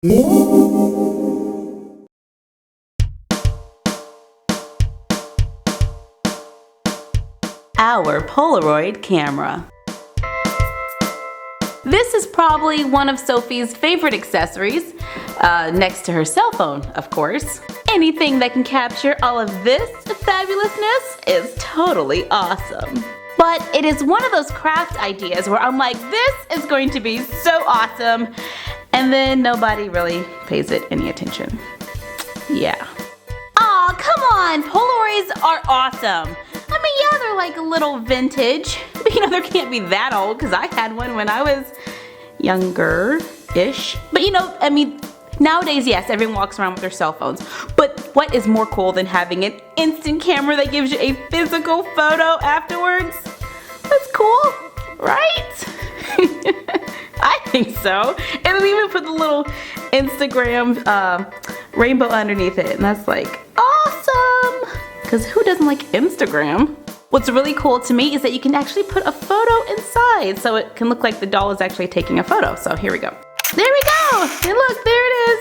Our Polaroid camera. This is probably one of Sophie's favorite accessories, next to her cell phone, of course. Anything that can capture all of this fabulousness is totally awesome. But it is one of those craft ideas where I'm like, this is going to be so awesome, and then nobody really pays it any attention. Yeah. Aw, come on, Polaroids are awesome. I mean, yeah, they're like a little vintage, but you know, they can't be that old because I had one when I was younger-ish. But you know, I mean, nowadays, yes, everyone walks around with their cell phones. But what is more cool than having an instant camera that gives you a physical photo afterwards? That's cool, right? I think so. And we even put the little Instagram rainbow underneath it, and that's like awesome. Because who doesn't like Instagram? What's really cool to me is that you can actually put a photo inside so it can look like the doll is actually taking a photo. So here we go. There we go! And look, there it is!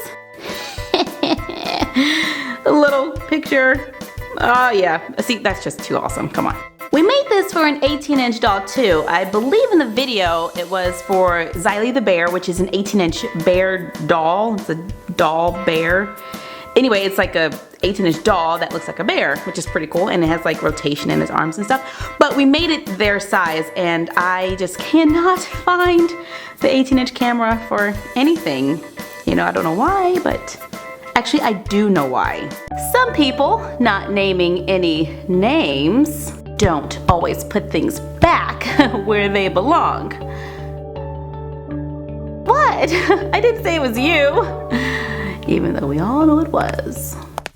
A little picture. Oh yeah, see, that's just too awesome, come on. We made this for an 18-inch doll too. I believe in the video it was for Xylee the bear, which is an 18-inch bear doll. It's a doll bear. Anyway, it's like a 18-inch doll that looks like a bear, which is pretty cool, and it has like rotation in its arms and stuff. But we made it their size, and I just cannot find the 18-inch camera for anything. You know, I don't know why, but actually I do know why. Some people, not naming any names, don't always put things back where they belong. What? I didn't say it was you. Even though we all know it was.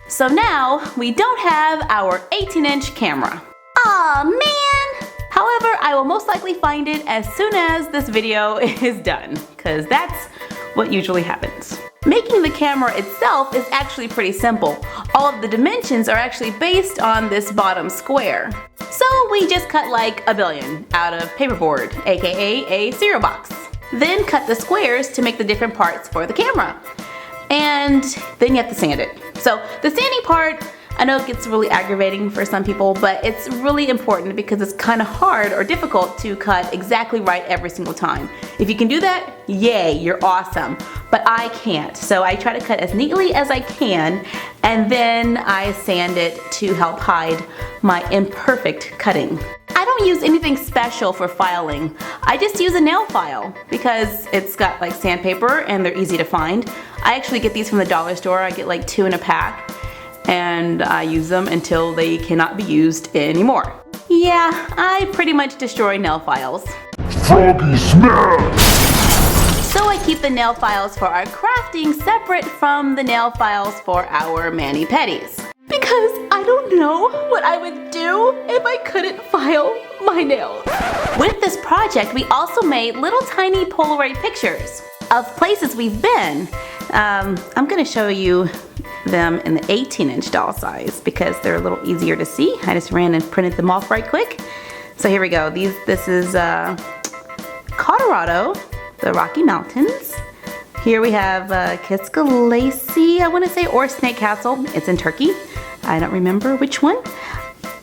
So now, we don't have our 18-inch camera. Aw, man! However, I will most likely find it as soon as this video is done, because that's what usually happens. Making the camera itself is actually pretty simple. All of the dimensions are actually based on this bottom square. So we just cut like a billion out of paperboard, aka a cereal box. Then cut the squares to make the different parts for the camera. And then you have to sand it. So the sanding part, I know it gets really aggravating for some people, but it's really important because it's kind of hard or difficult to cut exactly right every single time. If you can do that, yay, you're awesome. But I can't, so I try to cut as neatly as I can, and then I sand it to help hide my imperfect cutting. I don't use anything special for filing. I just use a nail file because it's got like sandpaper and they're easy to find. I actually get these from the dollar store. I get like 2 in a pack, and I use them until they cannot be used anymore. Yeah, I pretty much destroy nail files. Froggy smash! So I keep the nail files for our crafting separate from the nail files for our mani-pedis. Because I don't know what I would do if I couldn't file my nails. With this project, we also made little tiny Polaroid pictures of places we've been. I'm gonna show you them in the 18-inch doll size because they're a little easier to see. I just ran and printed them off right quick. So here we go. This is Colorado, the Rocky Mountains. Here we have Keskalacy, I want to say, or Snake Castle. It's in Turkey. I don't remember which one.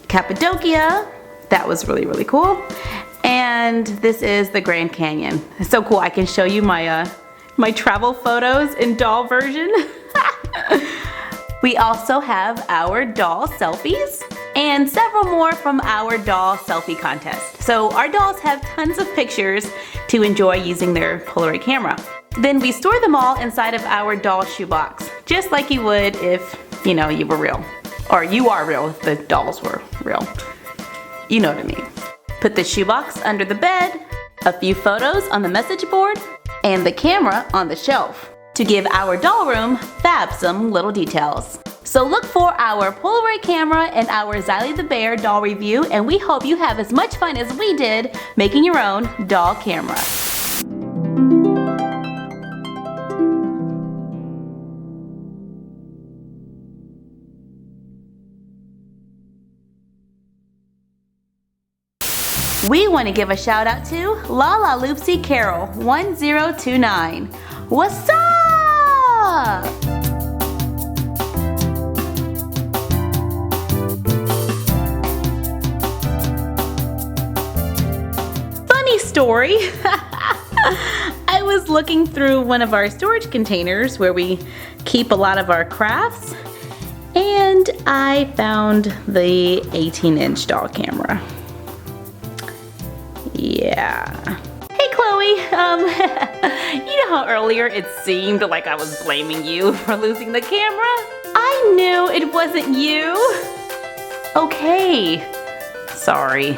Cappadocia. That was really, really cool. And this is the Grand Canyon. It's so cool. I can show you my my travel photos in doll version. We also have our doll selfies and several more from our doll selfie contest. So our dolls have tons of pictures to enjoy using their Polaroid camera. Then we store them all inside of our doll shoebox, just like you would if, you know, you were real. Or you are real if the dolls were real. You know what I mean. Put the shoebox under the bed, a few photos on the message board, and the camera on the shelf to give our doll room fab-some little details. So look for our Polaroid camera and our Xylee the Bear doll review, and we hope you have as much fun as we did making your own doll camera. We want to give a shout out to La La Loopsy Carol 1029. What's up? story. I was looking through one of our storage containers where we keep a lot of our crafts, and I found the 18-inch doll camera. Yeah. Hey Chloe, you know how earlier it seemed like I was blaming you for losing the camera? I knew it wasn't you. Okay, sorry.